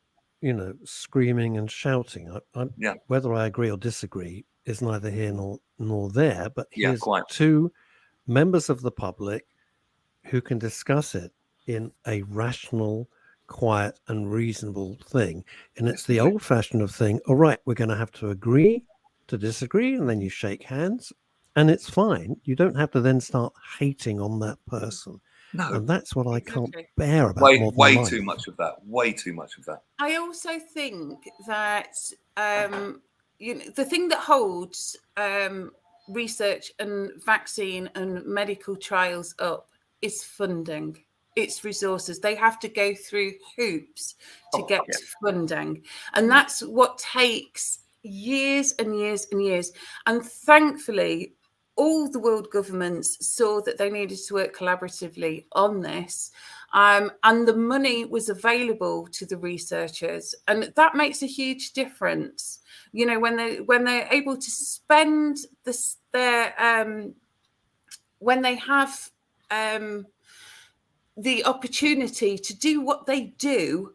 screaming and shouting. Whether I agree or disagree is neither here nor there. But here's two members of the public who can discuss it in a rational, quiet, and reasonable thing. And it's the old-fashioned thing. All right, we're going to have to agree to disagree, and then you shake hands, and it's fine. You don't have to then start hating on that person. No, and that's what I can't bear about way too much of that. Way too much of that. I also think that the thing that holds research and vaccine and medical trials up is funding. It's resources. They have to go through hoops to get funding, and that's what takes years and years and years. And thankfully, all the world governments saw that they needed to work collaboratively on this, and the money was available to the researchers, and that makes a huge difference. When they're able to spend when they have the opportunity to do what they do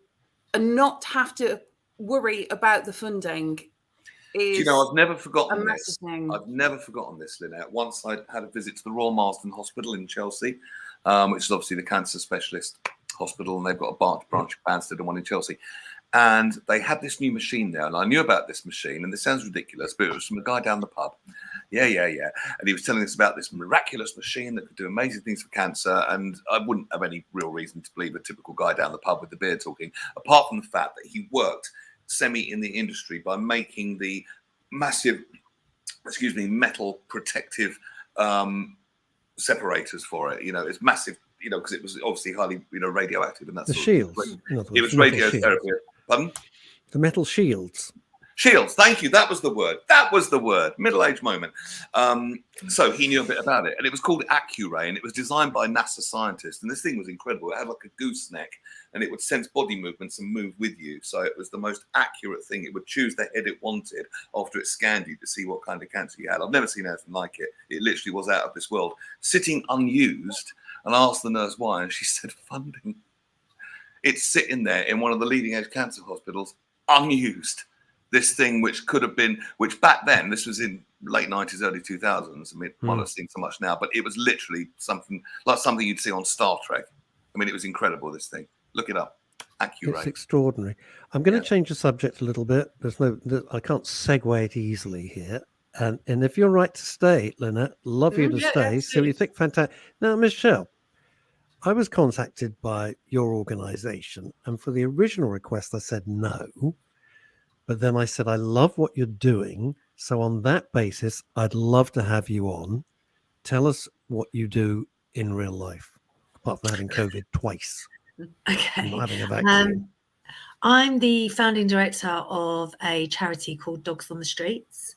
and not have to worry about the funding. I've never forgotten this. I've never forgotten this, Lynette. Once I had a visit to the Royal Marsden Hospital in Chelsea, which is obviously the cancer specialist hospital, and they've got a branch of Banstead and one in Chelsea. And they had this new machine there, and I knew about this machine, and this sounds ridiculous, but it was from a guy down the pub. Yeah. And he was telling us about this miraculous machine that could do amazing things for cancer, and I wouldn't have any real reason to believe a typical guy down the pub with the beard talking, apart from the fact that he worked semi in the industry by making the massive, metal protective separators for it. It's massive, because it was obviously highly, radioactive, and that's the shields. It was radiotherapy. Pardon? The metal shields. Shields, thank you. That was the word. Middle-aged moment. So he knew a bit about it, and it was called Accuray, and it was designed by NASA scientists. And this thing was incredible. It had like a gooseneck, and it would sense body movements and move with you. So it was the most accurate thing. It would choose the head it wanted after it scanned you to see what kind of cancer you had. I've never seen anything like it. It literally was out of this world. Sitting unused, and I asked the nurse why, and she said funding. It's sitting there in one of the leading-edge cancer hospitals, unused. this thing which could have been, which back then, this was in late 90s, early 2000s. I mean, it might not seem so much now, but it was literally something like something you'd see on Star Trek. I mean, it was incredible, this thing. Look it up. Accurate. It's extraordinary. I'm going to change the subject a little bit. I can't segue it easily here. And if you're right to stay, Lynette, love you to stay. So you think fantastic. Now, Michelle, I was contacted by your organization, and for the original request, I said no. But then I said, I love what you're doing. So on that basis, I'd love to have you on. Tell us what you do in real life, apart from having COVID twice. Okay. And not having a vaccine. I'm the founding director of a charity called Dogs on the Streets,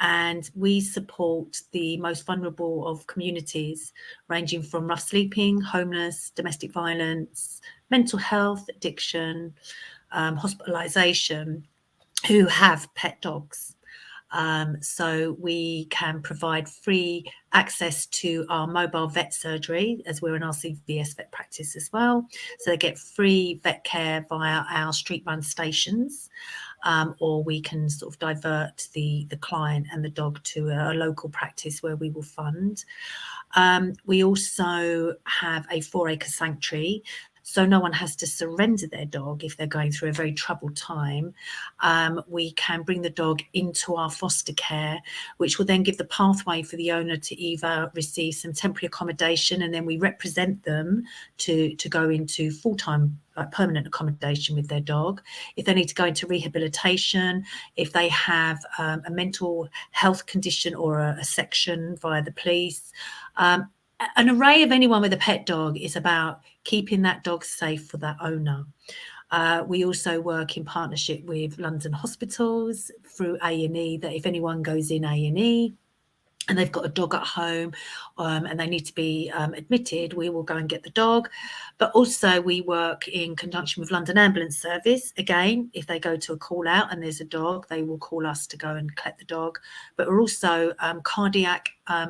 and we support the most vulnerable of communities, ranging from rough sleeping, homeless, domestic violence, mental health, addiction, hospitalisation, who have pet dogs. So we can provide free access to our mobile vet surgery, as we're an RCVS vet practice as well. So they get free vet care via our street run stations, or we can sort of divert the client and the dog to a local practice where we will fund. We also have a 4-acre sanctuary, so no one has to surrender their dog if they're going through a very troubled time. We can bring the dog into our foster care, which will then give the pathway for the owner to either receive some temporary accommodation, and then we represent them to go into full-time permanent accommodation with their dog. If they need to go into rehabilitation, if they have a mental health condition or a section via the police. An array of anyone with a pet dog is about keeping that dog safe for that owner. We also work in partnership with London hospitals through A&E, that if anyone goes in A&E and they've got a dog at home and they need to be admitted, we will go and get the dog. But also we work in conjunction with London Ambulance Service. Again, if they go to a call out and there's a dog, they will call us to go and collect the dog. But we're also cardiac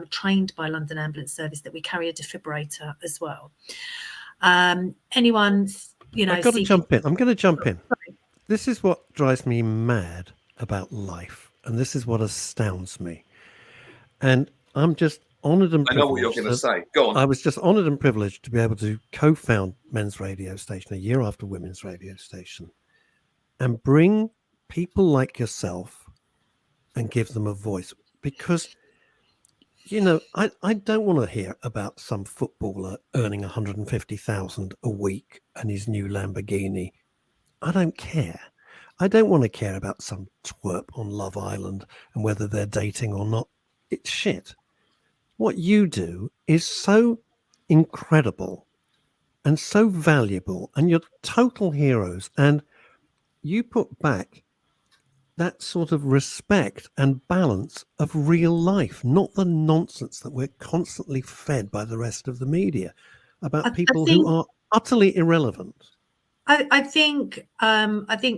trained by London Ambulance Service, that we carry a defibrillator as well. Anyone's, I've got to jump in. I'm going to jump in. This is what drives me mad about life, and this is what astounds me. And I'm just honoured and privileged. I know what you're going to say. Go on. I was just honoured and privileged to be able to co-found Men's Radio Station a year after Women's Radio Station, and bring people like yourself and give them a voice. Because, you know, I don't want to hear about some footballer earning 150,000 a week and his new Lamborghini. I don't care. I don't want to care about some twerp on Love Island and whether they're dating or not. It's shit. What you do is so incredible and so valuable, and you're total heroes, and you put back that sort of respect and balance of real life, not the nonsense that we're constantly fed by the rest of the media about people who are utterly irrelevant. I think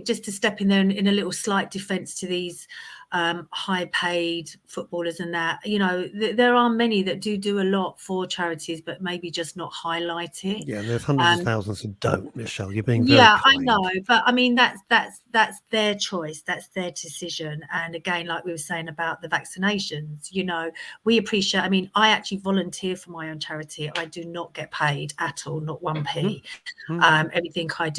just to step in there in a little slight defence to these high-paid footballers and that, you know, there are many that do a lot for charities, but maybe just not highlight it. Yeah, there's hundreds of thousands who don't, Michelle. You're being very kind. I know, but I mean that's their choice, that's their decision. And again, like we were saying about the vaccinations, you know, we appreciate. I mean, I actually volunteer for my own charity. I do not get paid at all, not 1p. Everything I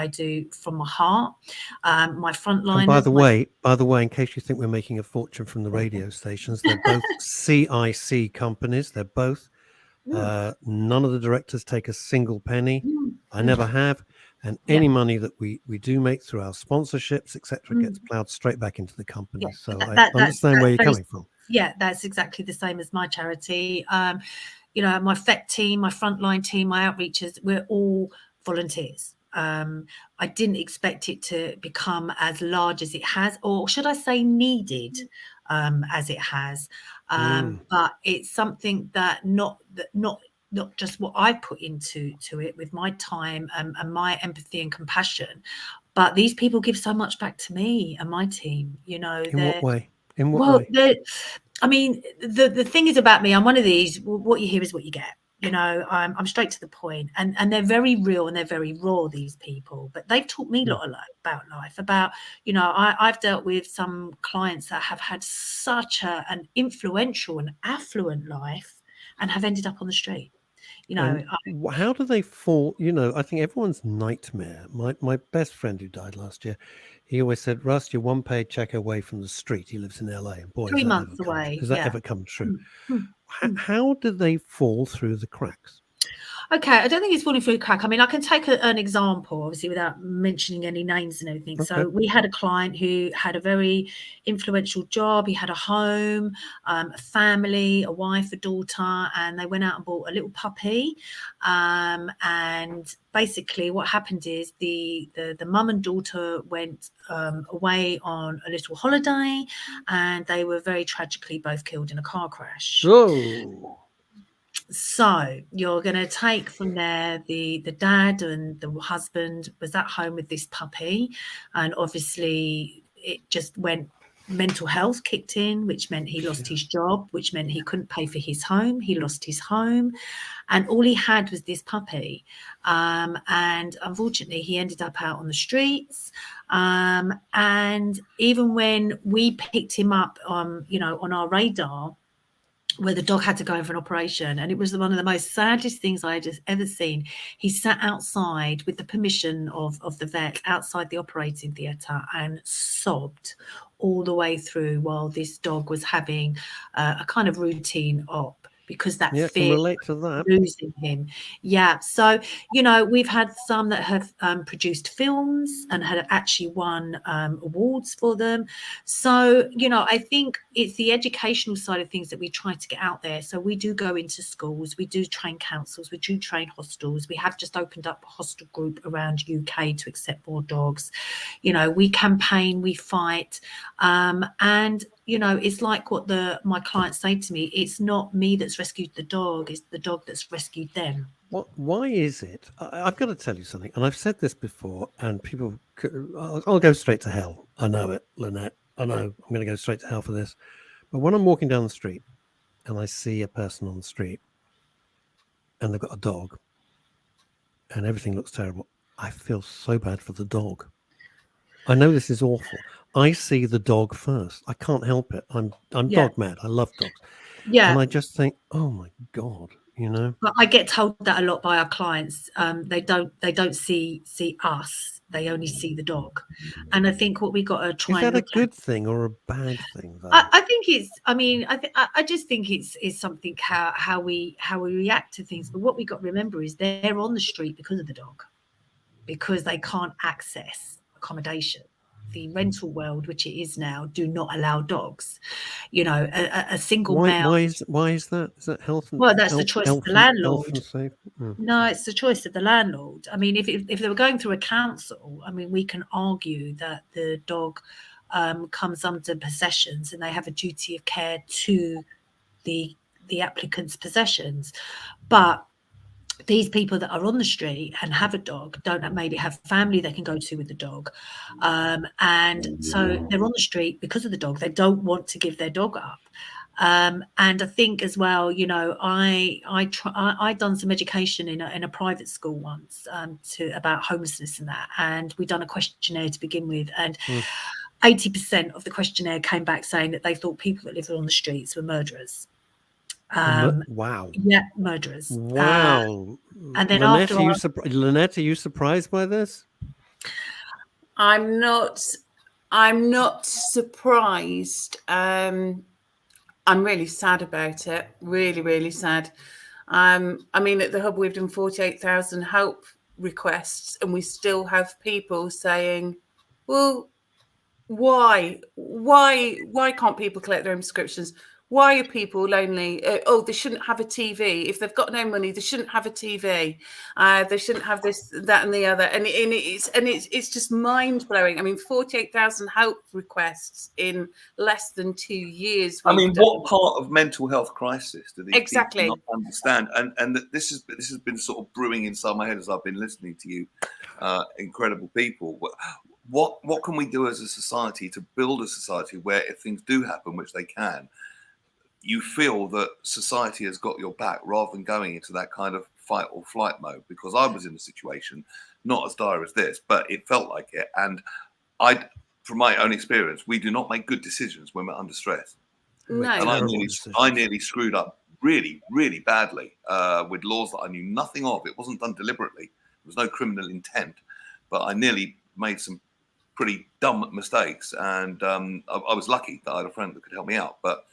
do from my heart. My frontline. By the way, in case you think we're making a fortune from the radio stations, they're both CIC companies. They're both. None of the directors take a single penny. I never have. And any money that we do make through our sponsorships, etc., gets plowed straight back into the company. So I understand where you're coming from. Yeah, that's exactly the same as my charity. You know, my FET team, my frontline team, my outreachers, we're all volunteers. I didn't expect it to become as large as it has, or should I say needed as it has. But it's something that not just what I put into it with my time and my empathy and compassion, but these people give so much back to me and my team. You know, in what way? I mean, the thing is about me, I'm one of these. What you hear is what you get. You know, I'm straight to the point, and they're very real and they're very raw, these people. But they've taught me a lot about life. About, you know, I've dealt with some clients that have had such an influential and affluent life and have ended up on the street. You know, And how do they fall? You know, I think everyone's nightmare. My best friend who died last year, he always said, "Russ, you're one paycheck away from the street." He lives in LA, and boy, 3 months away. has that ever come true? Mm. How do they fall through the cracks? Okay, I don't think it's falling through the crack. I mean, I can take an example, obviously, without mentioning any names and everything. Okay. So we had a client who had a very influential job. He had a home, a family, a wife, a daughter, and they went out and bought a little puppy. And basically what happened is the mum and daughter went away on a little holiday, and they were very tragically both killed in a car crash. Oh. So you're going to take from there the dad and the husband was at home with this puppy, and obviously it just went, mental health kicked in, which meant he lost his job, which meant he couldn't pay for his home. He lost his home, and all he had was this puppy. And unfortunately, he ended up out on the streets. And even when we picked him up, you know, on our radar, where the dog had to go in for an operation, and it was one of the most saddest things I had just ever seen. He sat outside with the permission of the vet outside the operating theatre and sobbed all the way through while this dog was having a kind of routine op, because that Yeah, fear can relate to that. losing him. Yeah. So, you know, we've had some that have produced films and had actually won awards for them. So, you know, I think it's the educational side of things that we try to get out there. So we do go into schools, we do train councils, we do train hostels. We have just opened up a hostel group around UK to accept more dogs. You know, we campaign, we fight, and you know, it's like what my clients say to me. It's not me that's rescued the dog; it's the dog that's rescued them. Why is it? I've got to tell you something, and I've said this before, and people, I'll go straight to hell. I know it, Lynette. I know I'm going to go straight to hell for this. But when I'm walking down the street and I see a person on the street and they've got a dog and everything looks terrible, I feel so bad for the dog. I know this is awful. I see the dog first. I can't help it. I'm Yeah. dog mad. I love dogs. Yeah. And I just think, oh my God, you know. But I get told that a lot by our clients. They don't see us. They only see the dog. And I think what we got to try Is and that a look good thing or a bad thing, though? I think it's. I mean, I just think it's something how we react to things. But what we got to remember is they're on the street because of the dog, because they can't access accommodation. The rental world, which it is now, do not allow dogs. You know, a single male. Why is that? Is that health and Well, that's the choice of the landlord. Health and safety? No, it's the choice of the landlord. I mean, if they were going through a council, I mean, we can argue that the dog comes under possessions and they have a duty of care to the applicant's possessions. But these people that are on the street and have a dog don't maybe have family they can go to with the dog. And so they're on the street because of the dog. They don't want to give their dog up. And I think as well, you know, I done some education in a private school once about homelessness and that, and we done a questionnaire to begin with, and 80% of the questionnaire came back saying that they thought people that lived on the streets were murderers. Wow. Yeah, murderers. Wow. And then Lynette, Lynette, are you surprised by this? I'm not surprised. I'm really sad about it. Really, really sad. I mean, at the hub, we've done 48,000 help requests, and we still have people saying, well, why can't people collect their own prescriptions? Why are people lonely? They shouldn't have a TV. If they've got no money, they shouldn't have a TV. They shouldn't have this, that, and the other. And it's just mind blowing. I mean, 48,000 help requests in less than 2 years. I mean, what part of mental health crisis do these people not understand? And this has been sort of brewing inside my head as I've been listening to you, incredible people. What can we do as a society to build a society where if things do happen, which they can, you feel that society has got your back rather than going into that kind of fight or flight mode. Because I was in a situation not as dire as this, but it felt like it. And from my own experience, we do not make good decisions when we're under stress. No. And Terrible I decisions. nearly screwed up really, really badly with laws that I knew nothing of. It wasn't done deliberately. There was no criminal intent, but I nearly made some pretty dumb mistakes. And I was lucky that I had a friend that could help me out. But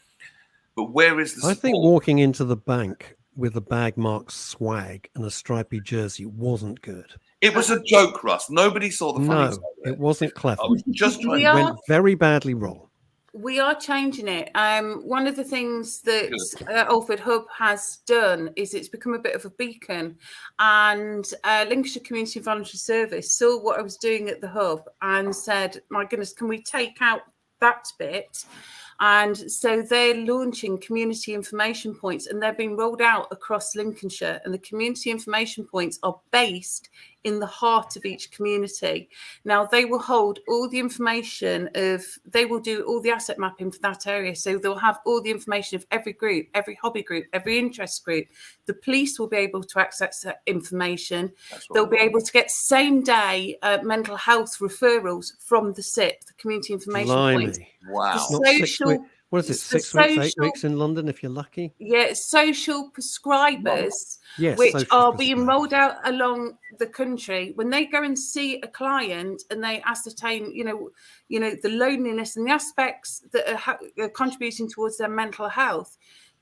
where is the support? I think walking into the bank with a bag marked swag and a stripy jersey wasn't good. It was a joke, Russ. Nobody saw the funny No, side of it wasn't clever. I was just trying We to are- It went very badly wrong. We are changing it. One of the things that Alford Hub has done is it's become a bit of a beacon, and Lincolnshire Community Voluntary Service saw what I was doing at the hub and said, my goodness, can we take out that bit? And so they're launching community information points, and they're being rolled out across Lincolnshire. And the community information points are based in the heart of each community. Now, they will hold all the information they will do all the asset mapping for that area. So they'll have all the information of every group, every hobby group, every interest group. The police will be able to access that information. They'll be able to get same day mental health referrals from the SIP, the community information points. Blimey. Wow. Not 6 weeks. What is it? the 6 weeks, 8 social- weeks in London if you're lucky? Yeah, social prescribers, Yes, which social are being prescribers. rolled out along the country. When they go and see a client and they ascertain, you know, the loneliness and the aspects that are contributing towards their mental health,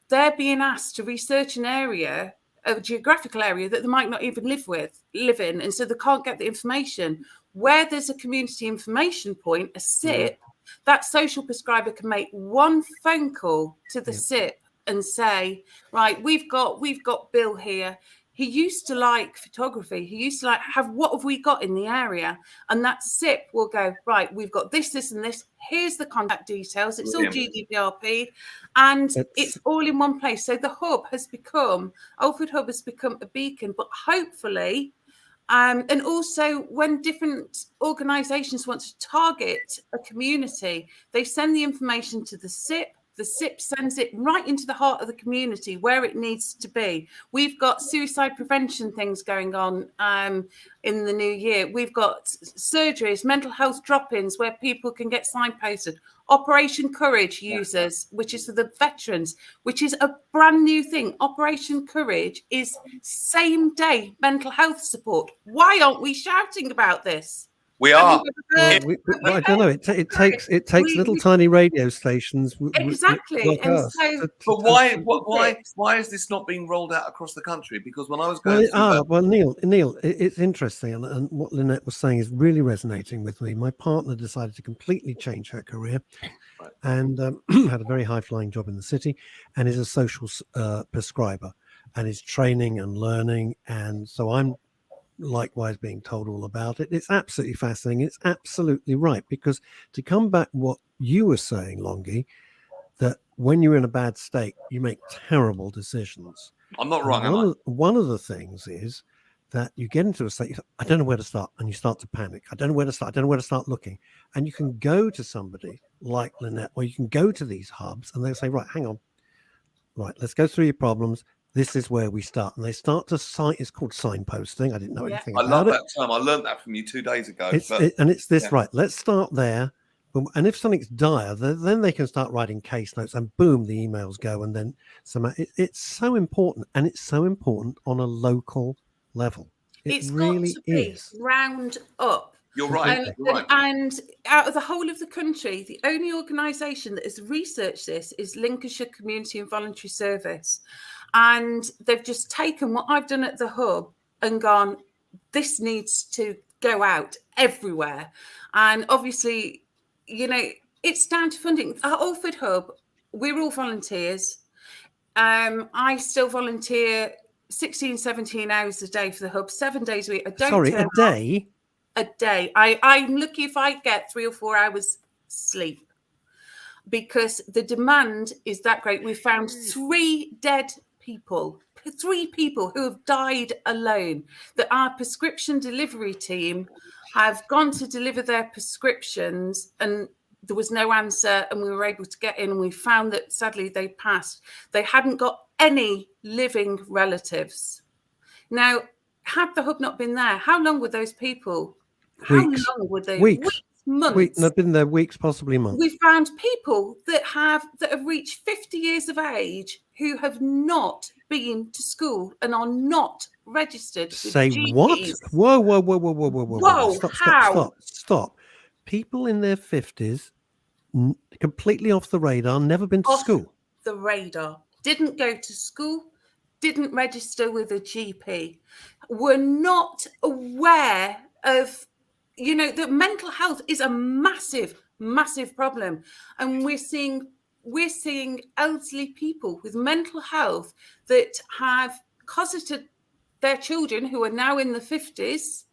they're being asked to research an area, a geographical area that they might not even live in, and so they can't get the information. Where there's a community information point, a SIP, that social prescriber can make one phone call to the SIP and say, right, we've got Bill here. He used to like photography. He used to like what have we got in the area? And that SIP will go, right, we've got this, this, and this. Here's the contact details. It's all GDPR'd, and it's all in one place. So the Alford Hub has become a beacon, but hopefully, and also when different organisations want to target a community, they send the information to the SIP. The SIP sends it right into the heart of the community where it needs to be. We've got suicide prevention things going on in the new year. We've got surgeries, mental health drop-ins where people can get signposted. Operation Courage users, which is for the veterans, which is a brand new thing. Operation Courage is same-day mental health support. Why aren't we shouting about this? We are. I don't know. It takes little tiny radio stations. Exactly. Like And us so, But why is this not being rolled out across the country? Because when I was going Neil, it's interesting, and what Lynette was saying is really resonating with me. My partner decided to completely change her career, and had a very high-flying job in the city, and is a social prescriber, and is training and learning, and so I'm likewise being told all about it. It's absolutely fascinating. It's absolutely right, because to come back what you were saying, Longy, that when you're in a bad state, you make terrible decisions. I'm not wrong. One of the things is that you get into a state, I don't know where to start, and you start to panic. I don't know where to start. I don't know where to start looking. And you can go to somebody like Lynette, or you can go to these hubs, and they'll say, right, hang on. Right, let's go through your problems. This is where we start. And they start to it's called signposting. I didn't know anything about it. I love that term. I learned that from you 2 days ago. Right, let's start there. And if something's dire, then they can start writing case notes, and boom, the emails go. And then it's so important, and it's so important on a local level. It's really got to be is. round up. You're right. And out of the whole of the country, the only organisation that has researched this is Lincolnshire Community and Voluntary Service. And they've just taken what I've done at the hub and gone, this needs to go out everywhere. And obviously, it's down to funding. At Alford Hub, we're all volunteers. I still volunteer 16, 17 hours a day for the hub, 7 days a week. A day? A day. I'm lucky if I get 3 or 4 hours sleep, because the demand is that great. We found 3 people who have died alone, that our prescription delivery team have gone to deliver their prescriptions, and there was no answer, and we were able to get in, and we found that sadly they passed. They hadn't got any living relatives. Now, had the hub not been there, how long would those people? Weeks. How long would they? Weeks. Months. They've been there weeks, possibly months. We found people that have reached 50 years of age who have not been to school and are not registered. Say with what? GPs. Whoa. How? Stop. People in their 50s, completely off the radar, never been to Off school. the radar. Didn't go to school, didn't register with a GP, were not aware of, that mental health is a massive, massive problem. And we're seeing elderly people with mental health that have cosseted their children who are now in the 50s.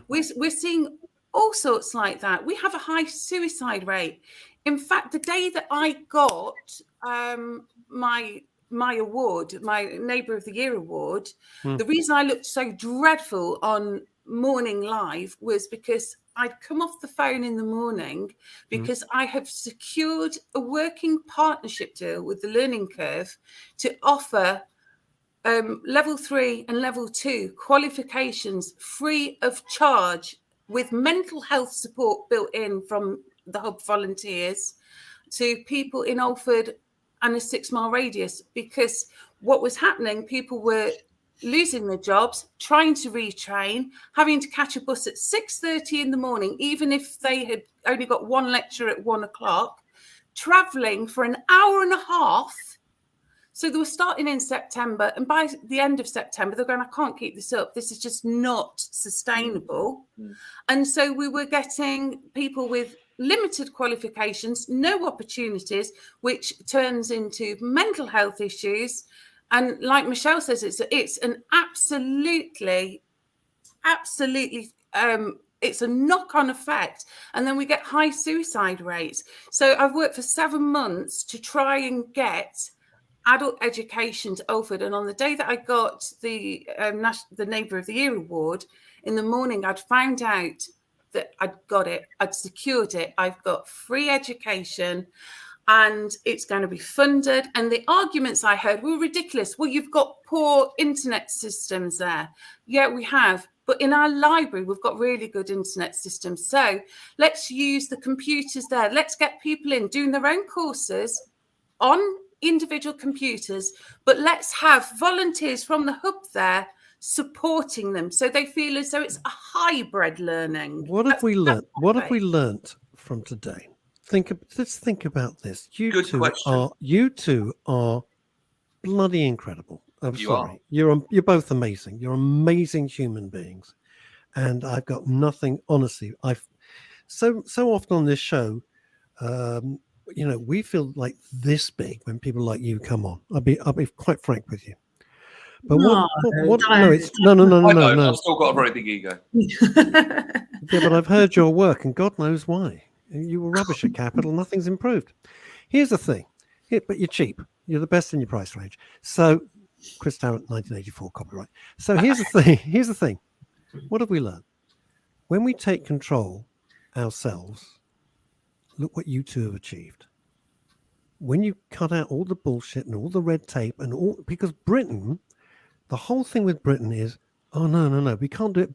We're seeing all sorts like that. We have a high suicide rate. In fact, the day that I got my award, my Neighbour of the Year award, the reason I looked so dreadful on Morning Live was because I'd come off the phone in the morning because I have secured a working partnership deal with the Learning Curve to offer level 3 and level 2 qualifications free of charge with mental health support built in from the Hub volunteers to people in Alford and a 6-mile radius, because what was happening, people were losing their jobs, trying to retrain, having to catch a bus at 6:30 in the morning, even if they had only got one lecture at 1 o'clock, travelling for an hour and a half. So they were starting in September, and by the end of September, they're going, I can't keep this up. This is just not sustainable. And so we were getting people with limited qualifications, no opportunities, which turns into mental health issues. And like Michelle says, it's an absolutely, it's a knock-on effect. And then we get high suicide rates. So I've worked for 7 months to try and get adult education to Alford, and on the day that I got the Neighbour of the Year award, in the morning I'd found out that I'd got it, I'd secured it, I've got free education and it's going to be funded. And the arguments I heard were ridiculous. Well, you've got poor internet systems there. Yeah, we have. But in our library, we've got really good internet systems. So let's use the computers there. Let's get people in doing their own courses on individual computers, but let's have volunteers from the hub there supporting them so they feel as though it's a hybrid learning. What have we learnt? What have we learnt from today? Let's think about this. You two are bloody incredible. I'm sorry. You're both amazing. You're amazing human beings, and I've got nothing. Honestly, I've so often on this show. We feel like this big when people like you come on. I'll be quite frank with you. But no. I've still got a very big ego. Yeah, but I've heard your work, and God knows why. You were rubbish at Capital. Nothing's improved. Here's the thing. But you're cheap. You're the best in your price range. So, Chris Tarrant, 1984 copyright. So here's the thing. What have we learned? When we take control ourselves, look what you two have achieved. When you cut out all the bullshit and all the red tape and all, because Britain, the whole thing with Britain is, oh, no, we can't do it.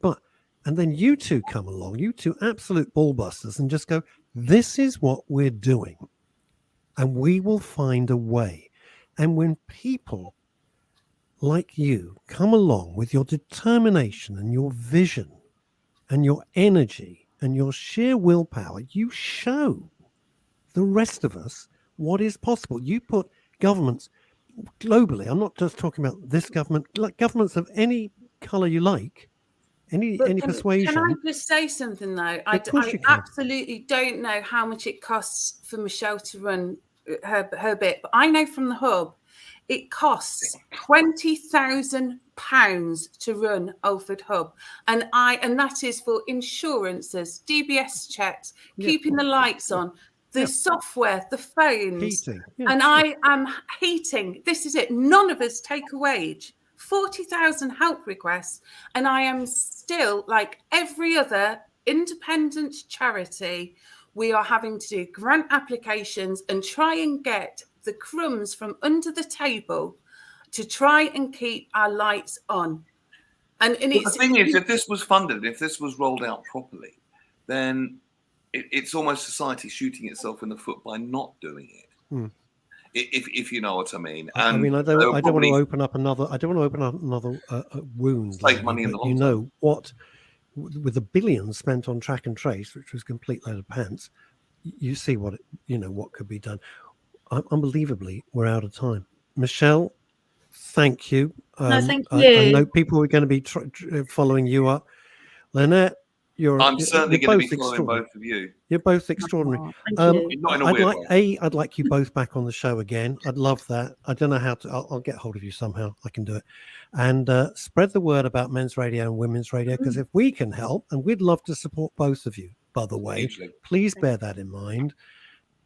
And then you two come along, you two absolute ballbusters, and just go, this is what we're doing. And we will find a way. And when people like you come along with your determination and your vision and your energy and your sheer willpower, you show the rest of us what is possible. You put governments globally, I'm not just talking about this government, like governments of any colour you like, any persuasion. Can I just say something though? I absolutely don't know how much it costs for Michelle to run her bit, but I know from the hub it costs £20,000 to run Alford Hub, and that is for insurances, DBS checks, keeping the lights on, the software, the phones, heating. And I am heating. This is it. None of us take a wage. 40,000 help requests, and I am still, like every other independent charity, we are having to do grant applications and try and get the crumbs from under the table to try and keep our lights on. And The thing is, if this was funded, if this was rolled out properly, then it's almost society shooting itself in the foot by not doing it. If you know what I mean. And I mean, I don't want to open up another. I don't want to open up another wound. Save money in the long you term. know what? With the billions spent on track and trace, which was complete load of pants, you see what what could be done. Unbelievably, we're out of time. Michelle, thank you. No, thank I you. know people are going to be following you up. Lynette, I'm certainly you're going to both be following extraordinary. both of you. You're both extraordinary. Thank you. Not in a weird way. I'd like you both back on the show again. I'd love that. I don't know how to. I'll get hold of you somehow. I can do it. And spread the word about men's radio and women's radio, because if we can help, and we'd love to support both of you, by the way, Hugely. please bear that in mind.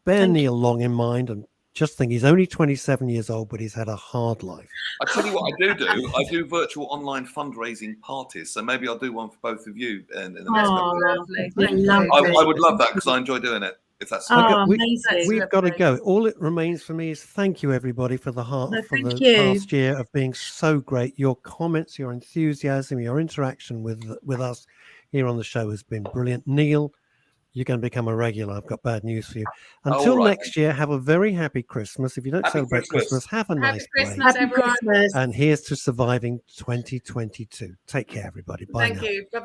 Bear Thank Neil Long in mind, and just think he's only 27 years old, but he's had a hard life. I tell you what I do. I do virtual online fundraising parties. So maybe I'll do one for both of you in the next couple of Lovely. I love Thank I would love that, because I enjoy doing it. If that's amazing. We've got to go. All it remains for me is thank you, everybody, for the thank you. past year of being so great. Your comments, your enthusiasm, your interaction with us here on the show has been brilliant. Neil, you're going to become a regular. I've got bad news for you. Until right. next year, have a very happy Christmas. If you don't Happy celebrate Christmas. Christmas, have a nice break. Christmas, Happy everyone. Christmas. And here's to surviving 2022. Take care, everybody. Bye Thank now. you. Bye-bye.